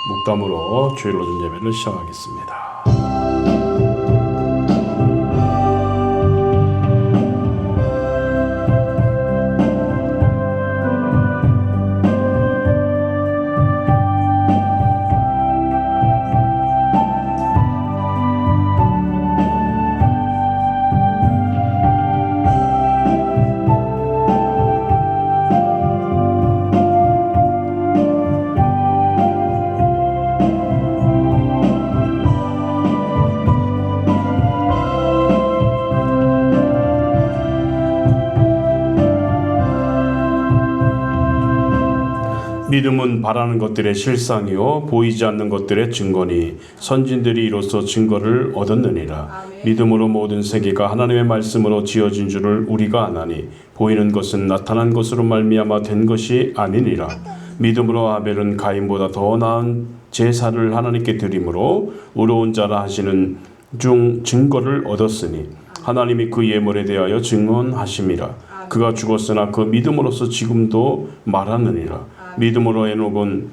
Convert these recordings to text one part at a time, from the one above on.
묵담으로 주일 오전 예배를 시작하겠습니다. 믿음은 바라는 것들의 실상이요 보이지 않는 것들의 증거니 선진들이 이로써 증거를 얻었느니라. 믿음으로 모든 세계가 하나님의 말씀으로 지어진 줄을 우리가 아나니 보이는 것은 나타난 것으로 말미암아 된 것이 아니니라. 믿음으로 아벨은 가인보다 더 나은 제사를 하나님께 드림으로 의로운 자라 하시는 중 증거를 얻었으니 하나님이 그 예물에 대하여 증언하심이라. 그가 죽었으나 그 믿음으로서 지금도 말하느니라. 믿음으로 에녹은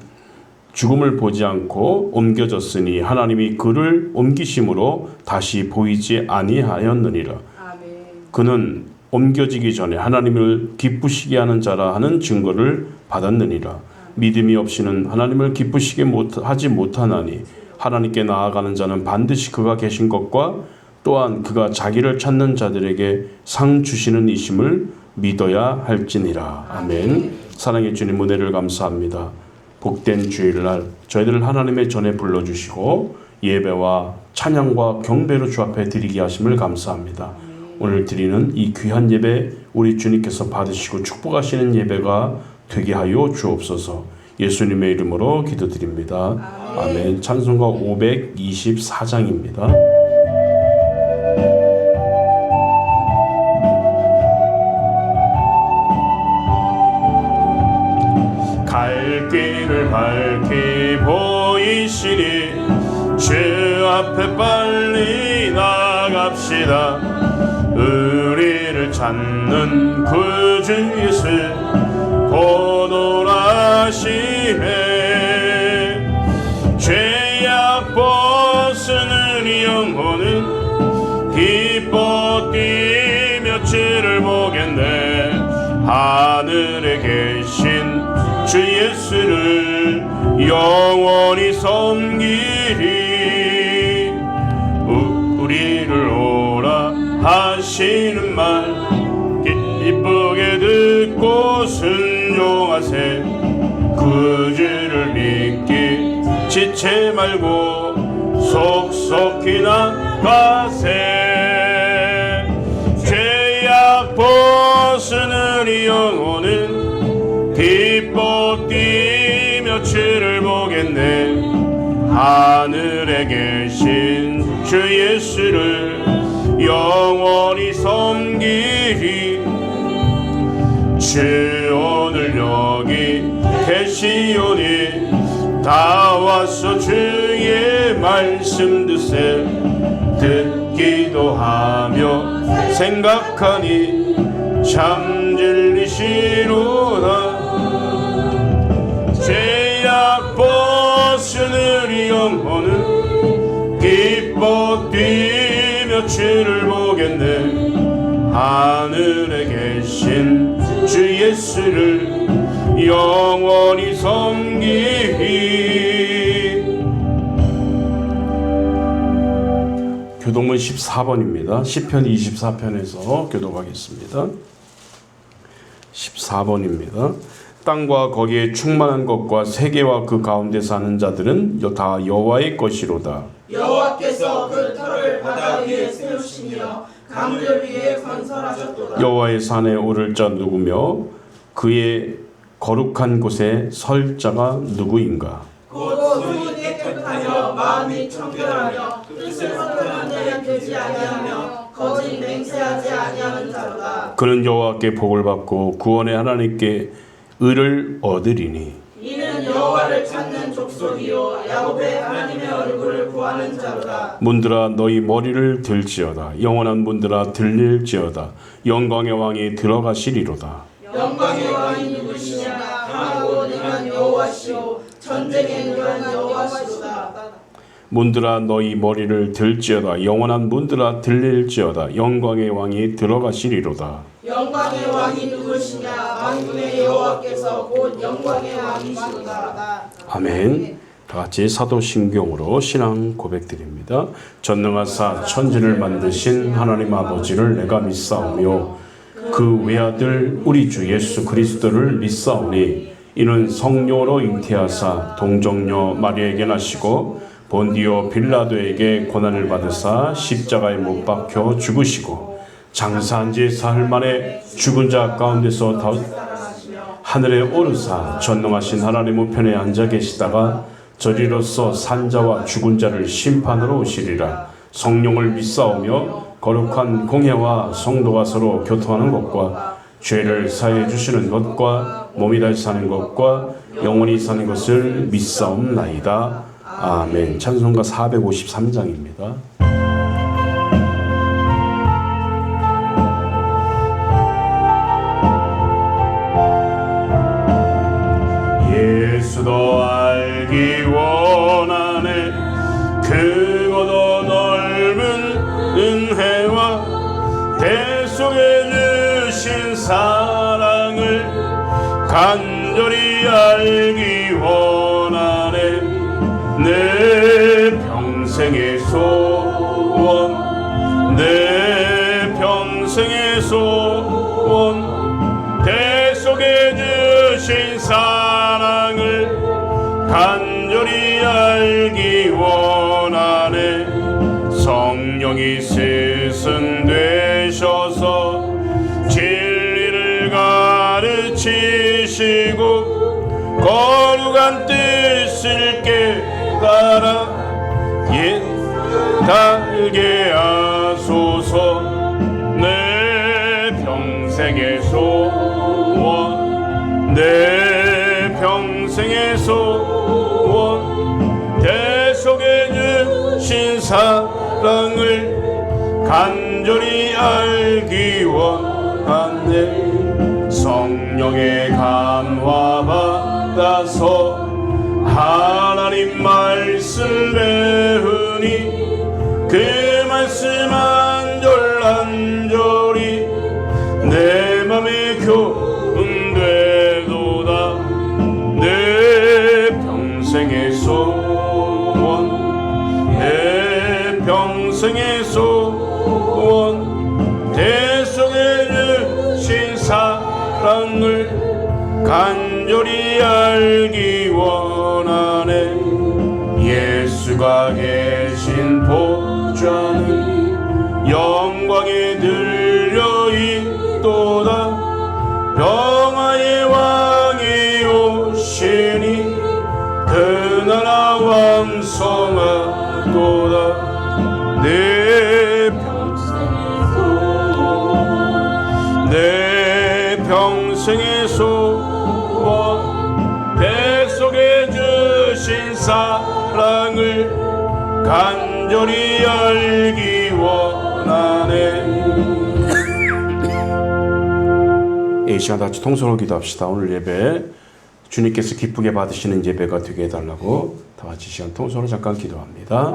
죽음을 보지 않고 옮겨졌으니 하나님이 그를 옮기심으로 다시 보이지 아니하였느니라. 그는 옮겨지기 전에 하나님을 기쁘시게 하는 자라 하는 증거를 받았느니라. 믿음이 없이는 하나님을 기쁘시게 하지 못하나니 하나님께 나아가는 자는 반드시 그가 계신 것과 또한 그가 자기를 찾는 자들에게 상 주시는 이심을 믿어야 할지니라. 아멘. 사랑의 주님, 은혜를 감사합니다. 복된 주일날 저희들을 하나님의 전에 불러주시고 예배와 찬양과 경배로 주 앞에 드리게 하심을 감사합니다. 오늘 드리는 이 귀한 예배 우리 주님께서 받으시고 축복하시는 예배가 되게 하여 주옵소서. 예수님의 이름으로 기도드립니다. 아멘. 찬송가 524장입니다. 갈 길을 밝히 보이시니 주 앞에 빨리 나갑시다. 우리를 찾는 구주 예수 곧 오라시네. 죄악 벗으는 영혼은 기뻐 뛰며 주를 보겠네. 하늘에 계신 주 예수를 영원히 섬기리. 우리를 오라 하시는 말 기쁘게 듣고 순종하세. 구주를 믿기 지체 말고 속속히 나가세. 죄악 벗으는 이 영혼은 기뻐 뛰며 주를 보겠네. 하늘에 계신 주 예수를 영원히 섬기리. 주 오늘 여기 계시오니 다 와서 주의 말씀 듣세. 듣기도 하며 생각하니 참 진리시로다. 죄악 벗으는 이 영혼은 기뻐 뛰며 주를 보겠네. 하늘에 계신 주 예수를 영원히 섬기리. 교독문 14번입니다. 시편 24편에서 교독하겠습니다. 14번입니다. 땅과 거기에 충만한 것과 세계와 그 가운데 사는 자들은 다 여호와의 것이로다. 여호와께서 그 터를 바다 위에 세우시며 강들 위에 건설하셨도다. 여호와의 산에 오를 자 누구며 그의 거룩한 곳에 설 자가 누구인가? 곧 손이 깨끗하며 마음이 청결하며 뜻을 선택한 자에 되지 아니하며 거짓 맹세하지 아니하는 자로다. 그는 여호와께 복을 받고 구원의 하나님께 의를 얻으리니 이는 여호와를 찾는 족속이요 야곱의 하나님의 얼굴을 구하는 자로다. 문들아 너희 머리를 들지어다. 영원한 문들아 들릴지어다. 영광의 왕이 들어가시리로다. 영광의 왕이 누구시냐? 강하고 능한 여호와시오 전쟁의 누가 여호와시로다. 문들아 너희 머리를 들지어다. 영원한 문들아 들릴지어다. 영광의 왕이 들어가시리로다. 영광의 왕이 누구시냐? 만군의 여호와께서 곧 영광의 왕이시로다. 아멘. 다 같이 사도신경으로 신앙 고백드립니다. 전능하사 천지를 만드신 하나님 아버지를 내가 믿사오며 그 외아들 우리 주 예수 그리스도를 믿사오니 이는 성령으로 잉태하사 동정녀 마리아에게 나시고 본디오 빌라도에게 고난을 받으사 십자가에 못 박혀 죽으시고 장사한 지 사흘 만에 죽은 자 가운데서 하늘에 오르사 전능하신 하나님 우편에 앉아 계시다가 저리로서 산자와 죽은 자를 심판으로 오시리라. 성령을 믿사오며 거룩한 공회와 성도가 서로 교통하는 것과 죄를 사해 주시는 것과 몸이 다시 사는 것과 영원히 사는 것을 믿사옵나이다. 아멘. 찬송가 453장입니다. 예수도 알기 원하네. 크고도 넓은 은혜와 대속해 주신 사랑을 간절히 알기 원하네. 내 평생의 소원, 내 평생의 소원, 대속해 주신 사랑을 간절히 알기 원하네. 성령이 스승되셔서 진리를 가르치시고 거룩한 뜻을 깨달아 달게 하소서. 내 평생의 소원, 내 평생의 소원, 대속해 주신 사랑을 간절히 알기 원하네. 성령의 감화 받아서 하나님 말씀 배우니 그 말씀 안절안절이 내 맘에 교훈되도다. 내 평생의 소원, 내 평생의 소원, 대속해 주신 사랑을 간절히 알기 원하네. 예수가 계신 복좌는 영광에 들려 있도다. 평화의 왕이 오시니 그 나라 왕성하도다. 내 평생의 소원, 대속해 주신 사랑을 간절히 알기 원하네. 이 시간 같이 통성으로 기도합시다. 오늘 예배 주님께서 기쁘게 받으시는 예배가 되게 해달라고 다 같이 시간 통성으로 잠깐 기도합니다.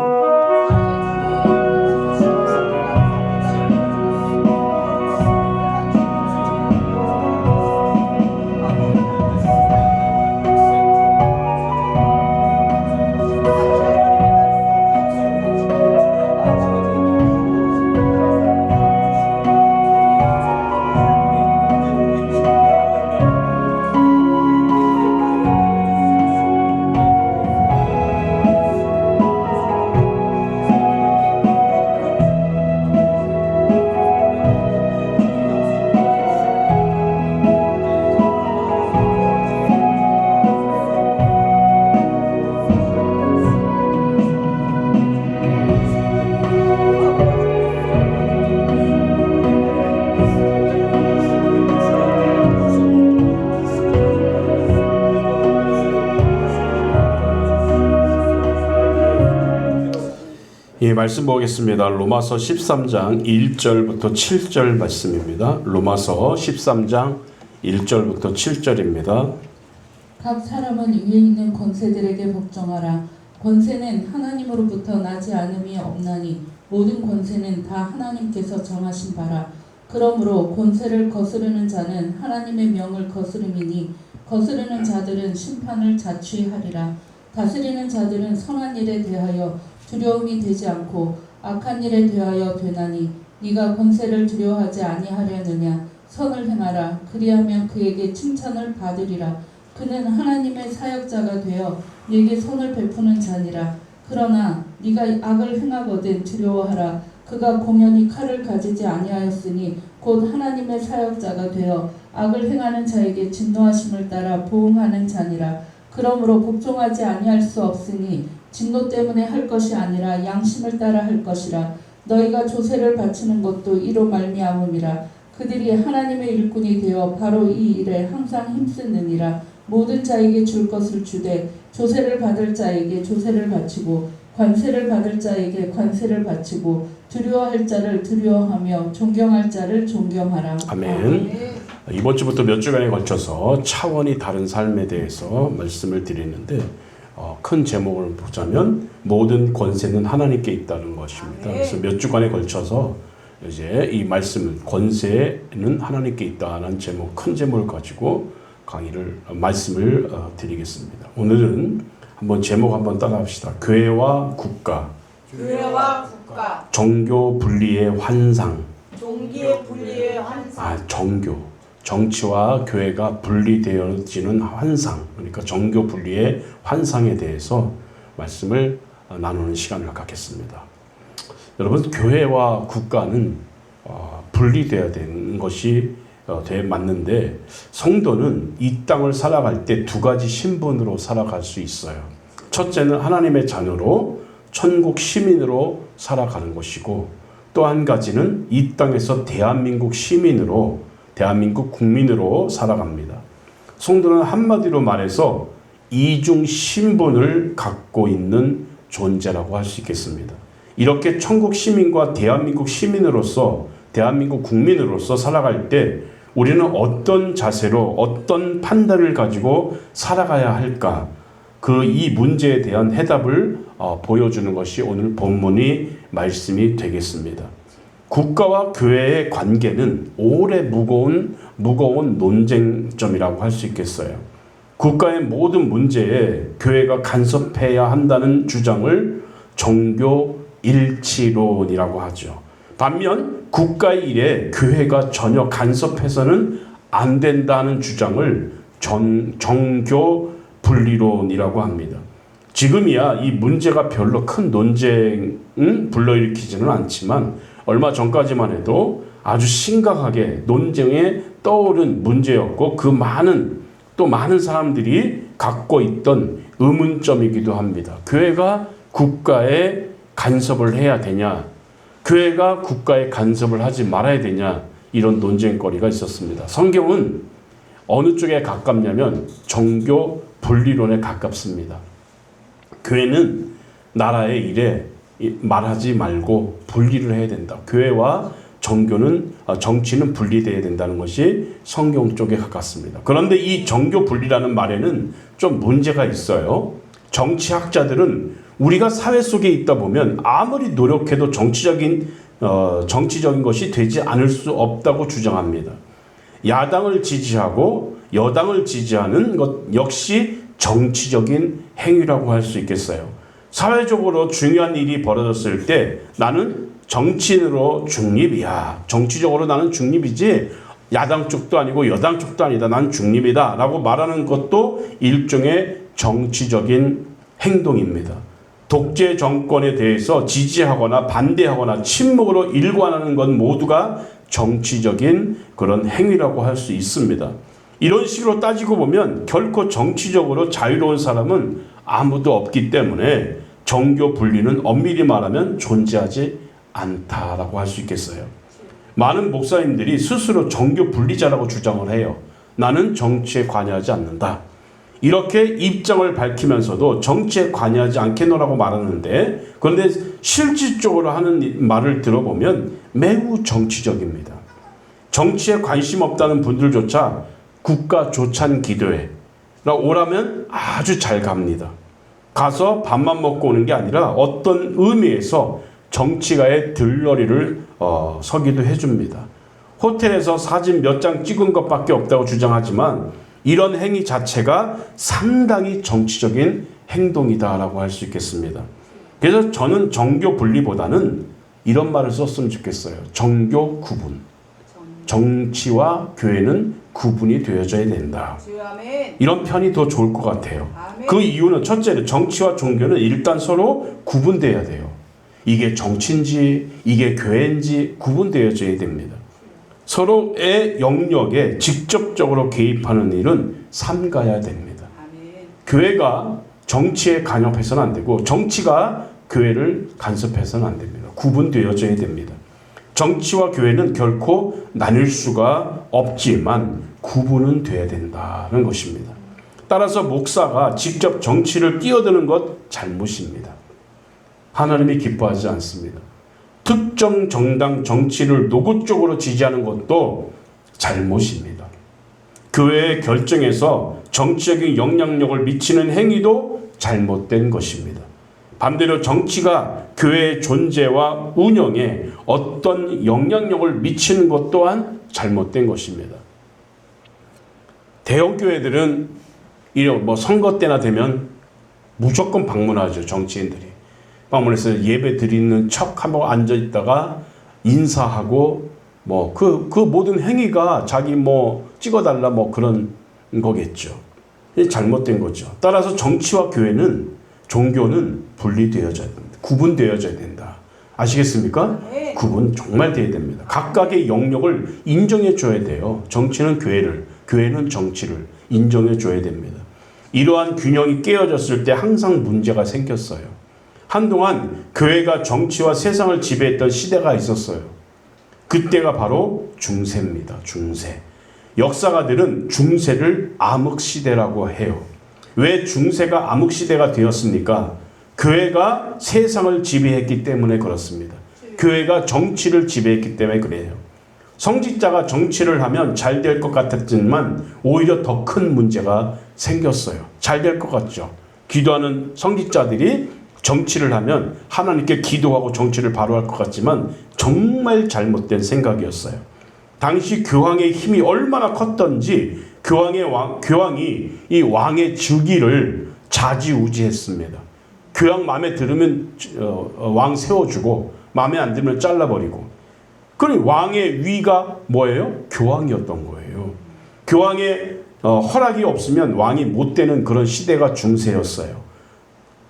이 말씀 보겠습니다. 로마서 13장 1절부터 7절 말씀입니다. 로마서 13장 1절부터 7절입니다. 각 사람은 위에 있는 권세들에게 복종하라. 권세는 하나님으로부터 나지 않음이 없나니 모든 권세는 다 하나님께서 정하신 바라. 그러므로 권세를 거스르는 자는 하나님의 명을 거스름이니 거스르는 자들은 심판을 자취하리라. 다스리는 자들은 선한 일에 대하여 두려움이 되지 않고 악한 일에 대하여 되나니 네가 권세를 두려워하지 아니하려느냐. 선을 행하라. 그리하면 그에게 칭찬을 받으리라. 그는 하나님의 사역자가 되어 네게 손을 베푸는 자니라. 그러나 네가 악을 행하거든 두려워하라. 그가 공연히 칼을 가지지 아니하였으니 곧 하나님의 사역자가 되어 악을 행하는 자에게 진노하심을 따라 보응하는 자니라. 그러므로 복종하지 아니할 수 없으니 진노 때문에 할 것이 아니라 양심을 따라 할 것이라. 너희가 조세를 바치는 것도 이로 말미암음이라. 그들이 하나님의 일꾼이 되어 바로 이 일에 항상 힘쓰느니라. 모든 자에게 줄 것을 주되 조세를 받을 자에게 조세를 바치고 관세를 받을 자에게 관세를 바치고 두려워할 자를 두려워하며 존경할 자를 존경하라. 아멘. 이번 주부터 몇 주간에 걸쳐서 차원이 다른 삶에 대해서 말씀을 드리는데 큰 제목을 보자면 모든 권세는 하나님께 있다는 것입니다. 그래서 몇 주간에 걸쳐서 이제 이 말씀은 권세는 하나님께 있다는 제목, 큰 제목을 가지고 말씀을 드리겠습니다. 오늘은 한번 제목 한번 따라합시다. 교회와 국가. 교회와 국가. 정교 분리의 환상. 종기의 분리의 환상. 정교. 정치와 교회가 분리되어지는 환상. 그러니까 정교 분리의 환상에 대해서 말씀을 나누는 시간을 갖겠습니다. 여러분, 교회와 국가는 분리되어야 되는 것이 맞는데 성도는 이 땅을 살아갈 때 두 가지 신분으로 살아갈 수 있어요. 첫째는 하나님의 자녀로 천국 시민으로 살아가는 것이고 또 한 가지는 이 땅에서 대한민국 시민으로 대한민국 국민으로 살아갑니다. 성도는 한마디로 말해서 이중 신분을 갖고 있는 존재라고 할 수 있겠습니다. 이렇게 천국 시민과 대한민국 시민으로서 대한민국 국민으로서 살아갈 때 우리는 어떤 자세로 어떤 판단을 가지고 살아가야 할까? 이 문제에 대한 해답을 보여주는 것이 오늘 본문이 말씀이 되겠습니다. 국가와 교회의 관계는 오래 무거운 논쟁점이라고 할 수 있겠어요. 국가의 모든 문제에 교회가 간섭해야 한다는 주장을 종교 일치론이라고 하죠. 반면 국가의 일에 교회가 전혀 간섭해서는 안 된다는 주장을 정교 분리론이라고 합니다. 지금이야 이 문제가 별로 큰 논쟁을 불러일으키지는 않지만 얼마 전까지만 해도 아주 심각하게 논쟁에 떠오른 문제였고 많은 사람들이 갖고 있던 의문점이기도 합니다. 교회가 국가에 간섭을 해야 되냐? 교회가 국가에 간섭을 하지 말아야 되냐? 이런 논쟁거리가 있었습니다. 성경은 어느 쪽에 가깝냐면 정교 분리론에 가깝습니다. 교회는 나라의 일에 말하지 말고 분리를 해야 된다. 교회와 정치는 분리되어야 된다는 것이 성경 쪽에 가깝습니다. 그런데 이 정교 분리라는 말에는 좀 문제가 있어요. 정치학자들은 우리가 사회 속에 있다 보면 아무리 노력해도 정치적인 것이 되지 않을 수 없다고 주장합니다. 야당을 지지하고 여당을 지지하는 것 역시 정치적인 행위라고 할 수 있겠어요. 사회적으로 중요한 일이 벌어졌을 때 나는 정치인으로 중립이야. 정치적으로 나는 중립이지 야당 쪽도 아니고 여당 쪽도 아니다. 난 중립이다 라고 말하는 것도 일종의 정치적인 행동입니다. 독재 정권에 대해서 지지하거나 반대하거나 침묵으로 일관하는 건 모두가 정치적인 그런 행위라고 할 수 있습니다. 이런 식으로 따지고 보면 결코 정치적으로 자유로운 사람은 아무도 없기 때문에 정교 분리는 엄밀히 말하면 존재하지 않다라고 할 수 있겠어요. 많은 목사님들이 스스로 정교 분리자라고 주장을 해요. 나는 정치에 관여하지 않는다. 이렇게 입장을 밝히면서도 정치에 관여하지 않겠노라고 말하는데 그런데 실질적으로 하는 말을 들어보면 매우 정치적입니다. 정치에 관심 없다는 분들조차 국가 조찬 기도회, 오라면 아주 잘 갑니다. 가서 밥만 먹고 오는 게 아니라 어떤 의미에서 정치가의 들러리를 서기도 해줍니다. 호텔에서 사진 몇 장 찍은 것밖에 없다고 주장하지만 이런 행위 자체가 상당히 정치적인 행동이다라고 할 수 있겠습니다. 그래서 저는 정교 분리보다는 이런 말을 썼으면 좋겠어요. 정교 구분. 정치와 교회는 구분이 되어져야 된다. 이런 편이 더 좋을 것 같아요. 그 이유는 첫째는 정치와 종교는 일단 서로 구분돼야 돼요. 이게 정치인지 이게 교회인지 구분되어져야 됩니다. 서로의 영역에 직접적으로 개입하는 일은 삼가야 됩니다. 교회가 정치에 간섭해서는 안 되고 정치가 교회를 간섭해서는 안 됩니다. 구분되어져야 됩니다. 정치와 교회는 결코 나뉠 수가 없지만 구분은 돼야 된다는 것입니다. 따라서 목사가 직접 정치를 끼어드는 것 잘못입니다. 하나님이 기뻐하지 않습니다. 특정 정당 정치를 노골적으로 지지하는 것도 잘못입니다. 교회의 결정에서 정치적인 영향력을 미치는 행위도 잘못된 것입니다. 반대로 정치가 교회의 존재와 운영에 어떤 영향력을 미치는 것 또한 잘못된 것입니다. 대형 교회들은 이런 선거 때나 되면 무조건 방문하죠. 정치인들이 방문해서 예배 드리는 척하고 앉아 있다가 인사하고 그 모든 행위가 자기 찍어달라 그런 거겠죠. 잘못된 거죠. 따라서 정치와 교회는 종교는 분리되어져야 됩니다. 구분되어져야 된다. 아시겠습니까? 네. 구분 정말 돼야 됩니다. 각각의 영역을 인정해 줘야 돼요. 정치는 교회를, 교회는 정치를 인정해 줘야 됩니다. 이러한 균형이 깨어졌을 때 항상 문제가 생겼어요. 한동안 교회가 정치와 세상을 지배했던 시대가 있었어요. 그때가 바로 중세입니다. 중세. 역사가들은 중세를 암흑시대라고 해요. 왜 중세가 암흑시대가 되었습니까? 교회가 세상을 지배했기 때문에 그렇습니다. 교회가 정치를 지배했기 때문에 그래요. 성직자가 정치를 하면 잘 될 것 같았지만 오히려 더 큰 문제가 생겼어요. 잘 될 것 같죠. 기도하는 성직자들이 정치를 하면 하나님께 기도하고 정치를 바로 할 것 같지만 정말 잘못된 생각이었어요. 당시 교황의 힘이 얼마나 컸던지 교황이 이 왕의 즉위를 좌지우지했습니다. 교황 마음에 들으면 왕 세워주고 마음에 안 들면 잘라버리고. 그럼 왕의 위가 뭐예요? 교황이었던 거예요. 교황의 허락이 없으면 왕이 못 되는 그런 시대가 중세였어요.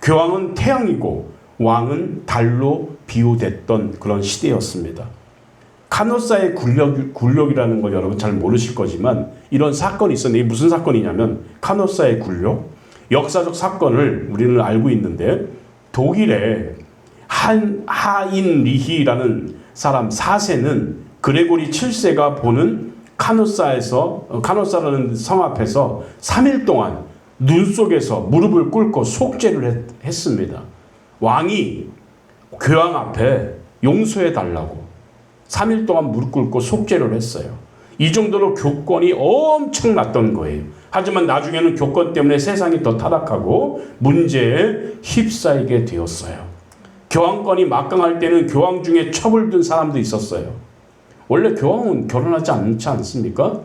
교황은 태양이고 왕은 달로 비유됐던 그런 시대였습니다. 카노사의 굴욕이라는 걸 여러분 잘 모르실 거지만 이런 사건이 있었는데 이게 무슨 사건이냐면 카노사의 굴욕, 역사적 사건을 우리는 알고 있는데 독일의 하인리히라는 사람 4세는 그레고리 7세가 보는 카노사라는 성 앞에서 3일 동안 눈 속에서 무릎을 꿇고 속죄를 했습니다. 왕이 교황 앞에 용서해 달라고 3일 동안 무릎 꿇고 속죄를 했어요. 이 정도로 교권이 엄청났던 거예요. 하지만 나중에는 교권 때문에 세상이 더 타락하고 문제에 휩싸이게 되었어요. 교황권이 막강할 때는 교황 중에 첩을 든 사람도 있었어요. 원래 교황은 결혼하지 않지 않습니까?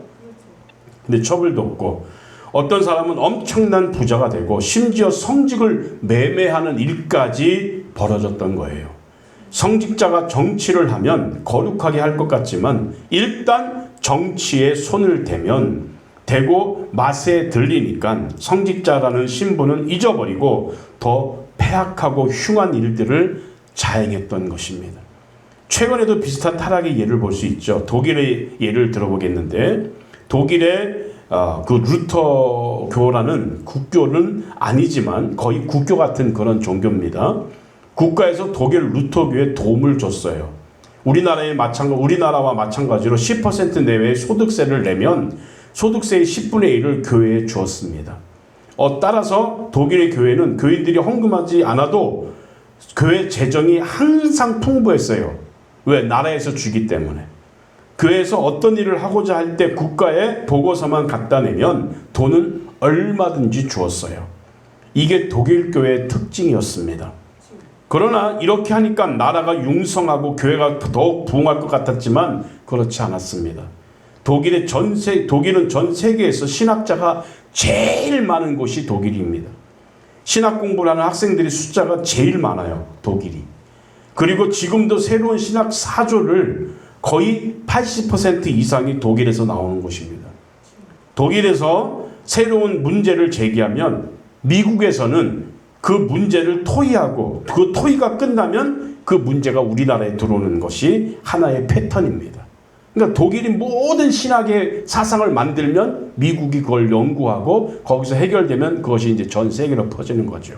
근데 첩을 뒀고 어떤 사람은 엄청난 부자가 되고 심지어 성직을 매매하는 일까지 벌어졌던 거예요. 성직자가 정치를 하면 거룩하게 할 것 같지만 일단 정치에 손을 대고 맛에 들리니까 성직자라는 신분은 잊어버리고 더 폐악하고 흉한 일들을 자행했던 것입니다. 최근에도 비슷한 타락의 예를 볼 수 있죠. 독일의 예를 들어보겠는데 독일의 그 루터교라는 국교는 아니지만 거의 국교 같은 그런 종교입니다. 국가에서 독일 루터교에 도움을 줬어요. 우리나라와 마찬가지로 10% 내외의 소득세를 내면 소득세의 10분의 1을 교회에 주었습니다. 따라서 독일의 교회는 교인들이 헌금하지 않아도 교회 재정이 항상 풍부했어요. 왜? 나라에서 주기 때문에. 교회에서 어떤 일을 하고자 할 때 국가에 보고서만 갖다 내면 돈은 얼마든지 주었어요. 이게 독일 교회의 특징이었습니다. 그러나 이렇게 하니까 나라가 융성하고 교회가 더욱 부흥할 것 같았지만 그렇지 않았습니다. 독일은 전 세계에서 신학자가 제일 많은 곳이 독일입니다. 신학 공부를 하는 학생들이 숫자가 제일 많아요. 독일이. 그리고 지금도 새로운 신학 사조를 거의 80% 이상이 독일에서 나오는 곳입니다. 독일에서 새로운 문제를 제기하면 미국에서는 그 문제를 토의하고 그 토의가 끝나면 그 문제가 우리나라에 들어오는 것이 하나의 패턴입니다. 그러니까 독일이 모든 신학의 사상을 만들면 미국이 그걸 연구하고 거기서 해결되면 그것이 이제 전 세계로 퍼지는 거죠.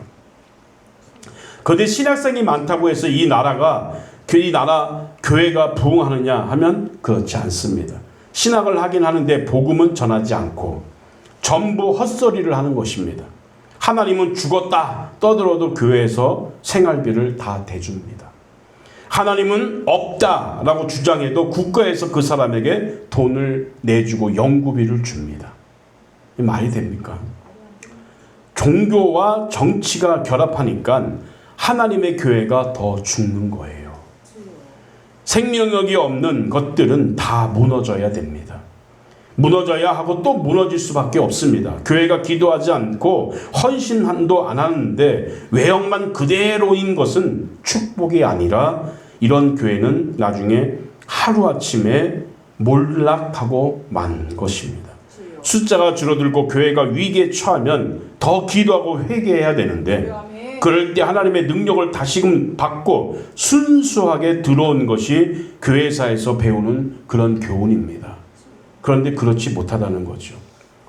그런데 신학생이 많다고 해서 이 나라 교회가 부흥하느냐 하면 그렇지 않습니다. 신학을 하긴 하는데 복음은 전하지 않고 전부 헛소리를 하는 것입니다. 하나님은 죽었다 떠들어도 교회에서 생활비를 다 대줍니다. 하나님은 없다라고 주장해도 국가에서 그 사람에게 돈을 내주고 연구비를 줍니다. 이 말이 됩니까? 종교와 정치가 결합하니까 하나님의 교회가 더 죽는 거예요. 생명력이 없는 것들은 다 무너져야 됩니다. 무너져야 하고 또 무너질 수밖에 없습니다. 교회가 기도하지 않고 헌신도 안 하는데 외형만 그대로인 것은 축복이 아니라 이런 교회는 나중에 하루아침에 몰락하고 만 것입니다. 숫자가 줄어들고 교회가 위기에 처하면 더 기도하고 회개해야 되는데 그럴 때 하나님의 능력을 다시금 받고 순수하게 들어온 것이 교회사에서 배우는 그런 교훈입니다. 그런데 그렇지 못하다는 거죠.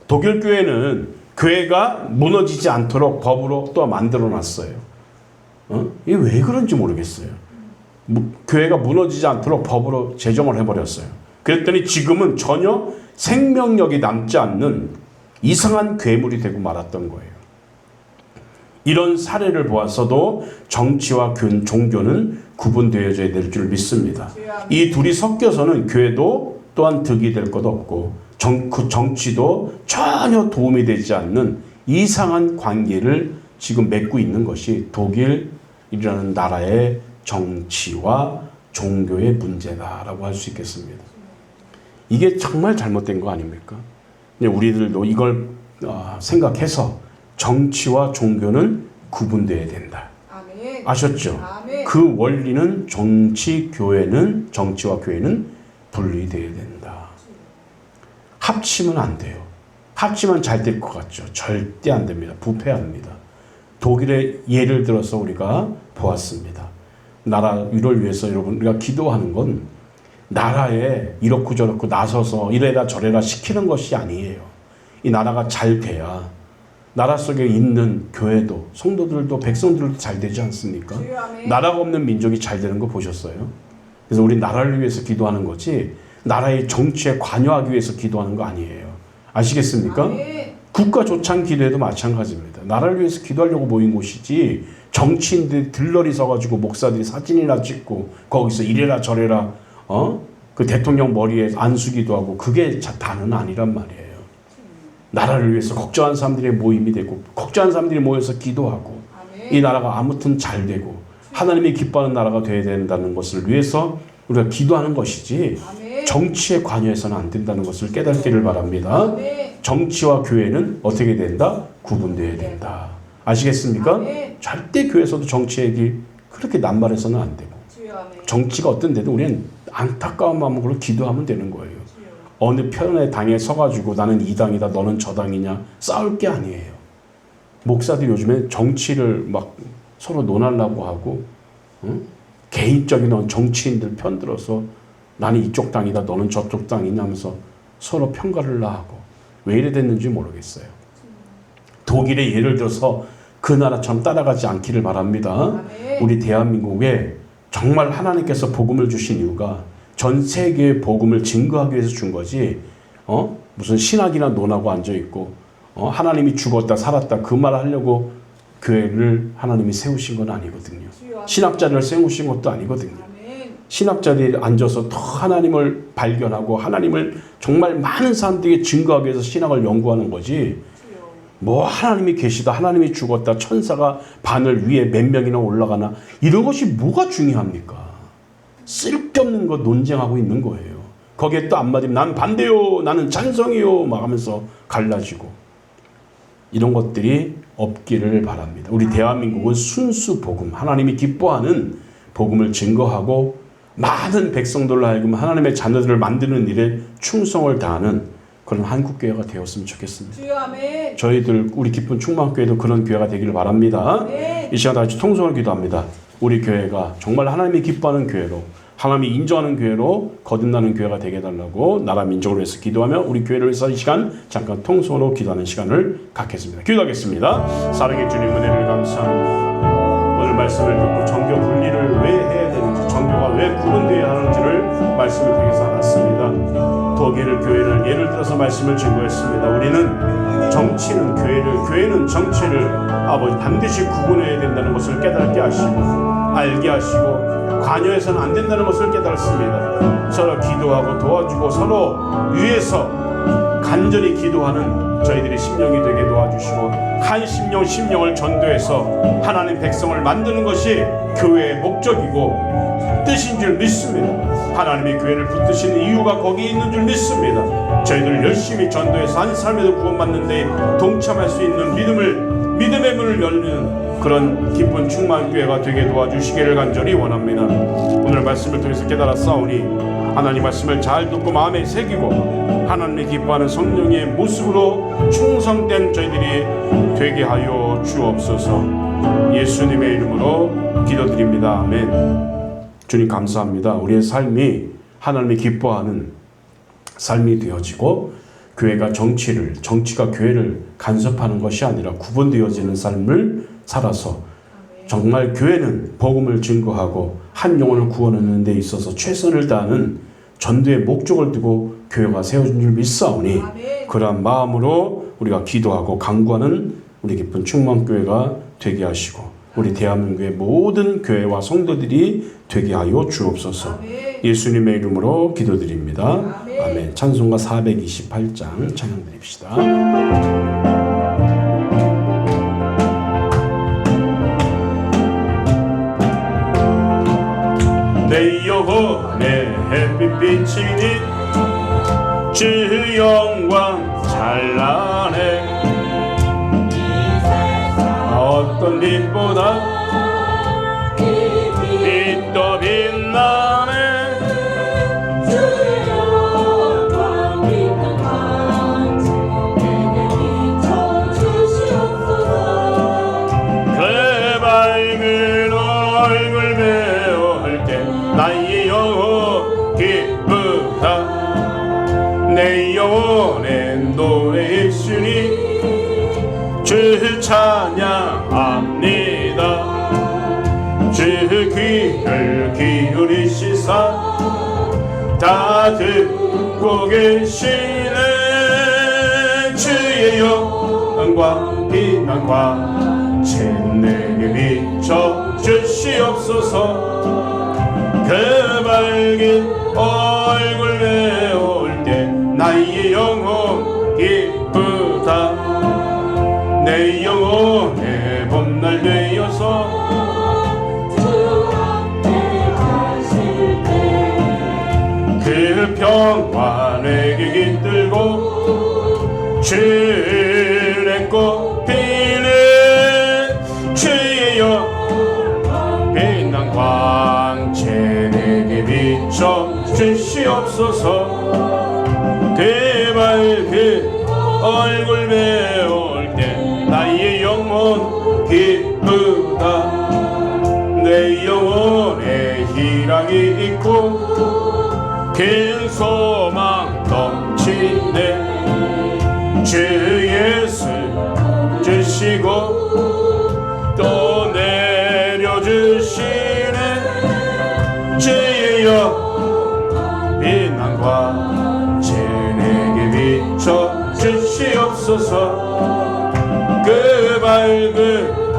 독일 교회는 교회가 무너지지 않도록 법으로 또 만들어 놨어요. 이게 왜 그런지 모르겠어요. 교회가 무너지지 않도록 법으로 제정을 해버렸어요. 그랬더니 지금은 전혀 생명력이 남지 않는 이상한 괴물이 되고 말았던 거예요. 이런 사례를 보았어도 정치와 종교는 구분되어져야 될 줄 믿습니다. 이 둘이 섞여서는 교회도 또한 득이 될 것 없고 그 정치도 전혀 도움이 되지 않는 이상한 관계를 지금 맺고 있는 것이 독일이라는 나라의 정치와 종교의 문제다라고 할 수 있겠습니다. 이게 정말 잘못된 거 아닙니까? 우리들도 이걸 생각해서 정치와 종교는 구분돼야 된다. 아멘. 아셨죠? 아멘. 그 원리는 정치와 교회는 분리돼야 된다. 합치면 안 돼요. 합치면 잘 될 것 같죠? 절대 안 됩니다. 부패합니다. 독일의 예를 들어서 우리가 보았습니다. 나라 위를 위해서 여러분 우리가 기도하는 건 나라에 이렇고 저렇고 나서서 이래라 저래라 시키는 것이 아니에요. 이 나라가 잘 돼야 나라 속에 있는 교회도 성도들도 백성들도 잘 되지 않습니까? 나라가 없는 민족이 잘 되는 거 보셨어요? 그래서 우리 나라를 위해서 기도하는 거지 나라의 정치에 관여하기 위해서 기도하는 거 아니에요. 아시겠습니까? 아멘. 국가 조창 기도에도 마찬가지입니다. 나라를 위해서 기도하려고 모인 곳이지 정치인들이 들러리 서가지고 목사들이 사진이나 찍고 거기서 이래라 저래라 그 대통령 머리에 안수기도 하고 그게 다는 아니란 말이에요. 나라를 위해서 걱정하는 사람들의 모임이 되고 걱정하는 사람들이 모여서 기도하고 아멘. 이 나라가 아무튼 잘 되고 하나님이 기뻐하는 나라가 되어야 된다는 것을 위해서 우리가 기도하는 것이지 아멘. 정치에 관여해서는 안 된다는 것을 깨닫기를 바랍니다. 아멘. 정치와 교회는 어떻게 된다? 구분되어야 된다. 아시겠습니까? 아멘. 절대 교회에서도 정치 얘기 그렇게 남발해서는 안 되고 정치가 어떤 데도 우리는 안타까운 마음으로 기도하면 되는 거예요. 어느 편의 당에 서가지고 나는 이 당이다 너는 저 당이냐 싸울 게 아니에요. 목사들이 요즘에 정치를 막 서로 논하려고 하고 개인적인 정치인들 편들어서 나는 이쪽 당이다 너는 저쪽 당이냐 하면서 서로 평가를 하고 왜 이래 됐는지 모르겠어요. 독일의 예를 들어서 그 나라처럼 따라가지 않기를 바랍니다. 아멘. 우리 대한민국에 정말 하나님께서 복음을 주신 이유가 전 세계의 복음을 증거하기 위해서 준 거지 무슨 신학이나 논하고 앉아있고 하나님이 죽었다 살았다 그 말을 하려고 교회를 하나님이 세우신 건 아니거든요. 신학자를 세우신 것도 아니거든요. 신학자들이 앉아서 더 하나님을 발견하고 하나님을 정말 많은 사람들에게 증거하기 위해서 신학을 연구하는 거지 뭐 하나님이 계시다, 하나님이 죽었다, 천사가 바늘 위에 몇 명이나 올라가나 이런 것이 뭐가 중요합니까? 쓸데없는 거 논쟁하고 있는 거예요. 거기에 또 한마디면 난 반대요, 나는 찬성이요 막 하면서 갈라지고 이런 것들이 없기를 바랍니다. 우리 대한민국은 순수 복음, 하나님이 기뻐하는 복음을 증거하고 많은 백성들로 하여금 하나님의 자녀들을 만드는 일에 충성을 다하는 그런 한국교회가 되었으면 좋겠습니다. 주여 아멘. 저희들 우리 기쁜 충만교회도 그런 교회가 되기를 바랍니다. 네. 이 시간 다같이 통성을 기도합니다. 우리 교회가 정말 하나님이 기뻐하는 교회로, 하나님이 인정하는 교회로 거듭나는 교회가 되게 해달라고 나라 민족을 위해서 기도하며 우리 교회를 위해서 이 시간 잠깐 통성으로 기도하는 시간을 갖겠습니다. 기도하겠습니다. 사랑의 주님 은혜를 감사합니다. 오늘 말씀을 듣고 정교 분리를 왜 해야 되는지, 정교가 왜 구분되어야 하는지를 말씀을 통해서 알았습니다. 독일 교회를 예를 들어서 말씀을 증거했습니다. 우리는 정치는 교회는 정치를 아버지 반드시 구분해야 된다는 것을 깨닫게 하시고 알게 하시고 관여해서는 안 된다는 것을 깨달았습니다. 서로 기도하고 도와주고 서로 위해서 간절히 기도하는 저희들의 심령이 되게 도와주시고 한 심령을 전도해서 하나님 백성을 만드는 것이 교회의 목적이고 뜻인 줄 믿습니다. 하나님이 교회를 붙드시는 이유가 거기에 있는 줄 믿습니다. 저희들 열심히 전도해서 한 사람에도 구원받는 데 동참할 수 있는 믿음의 문을 열는 그런 기쁜 충만교회가 되게 도와주시기를 간절히 원합니다. 오늘 말씀을 통해서 깨달았사오니 하나님 말씀을 잘 듣고 마음에 새기고 하나님이 기뻐하는 성령의 모습으로 충성된 저희들이 되게 하여 주옵소서. 예수님의 이름으로 기도드립니다. 아멘. 주님 감사합니다. 우리의 삶이 하나님이 기뻐하는 삶이 되어지고 교회가 정치가 교회를 간섭하는 것이 아니라 구분되어지는 삶을 살아서 정말 교회는 복음을 증거하고 한 영혼을 구원하는 데 있어서 최선을 다하는 전도의 목적을 두고 교회가 세워진 줄 믿사오니 그러한 마음으로 우리가 기도하고 강구하는 우리 기쁜 충만교회가 되게 하시고 우리 대한민국의 모든 교회와 성도들이 되게 하여 주옵소서. 예수님의 이름으로 기도드립니다. 아멘. 찬송가 428장 찬양드립시다. 내 영혼의 햇빛비치니 주 영광 찬란해 어떤 빛보다 빛도 빛나네 주의 영광 빛난 광채 내게 비춰주시옵소서. 그 밝은 얼굴 배울 때 나의 영혼 기쁘다 내 영혼의 노래 있으니 주 찬양합니다. 주 귀를 기울이시사 다 듣고 계시네 주의 영광 빛난 광채 내게 비춰 주시옵소서. 그 밝은 얼굴 배울 때 나의 영혼 기쁘다 내 영혼의 봄날 되어서 주 앞에 가실 때 그 평화 내게 깃들고 주의 꽃 피는 주의 영광 빛난 광채 내게 비춰 주시옵소서. 그 밝은 얼굴 배울 때 나의 영혼 기쁘다 내 영혼에 희락이 있고 긴 소망 넘치네 주 예수 주시고 또 내려주시네 주의 영광 빛난 광채 내게 비춰 주시옵소서. 그 밝은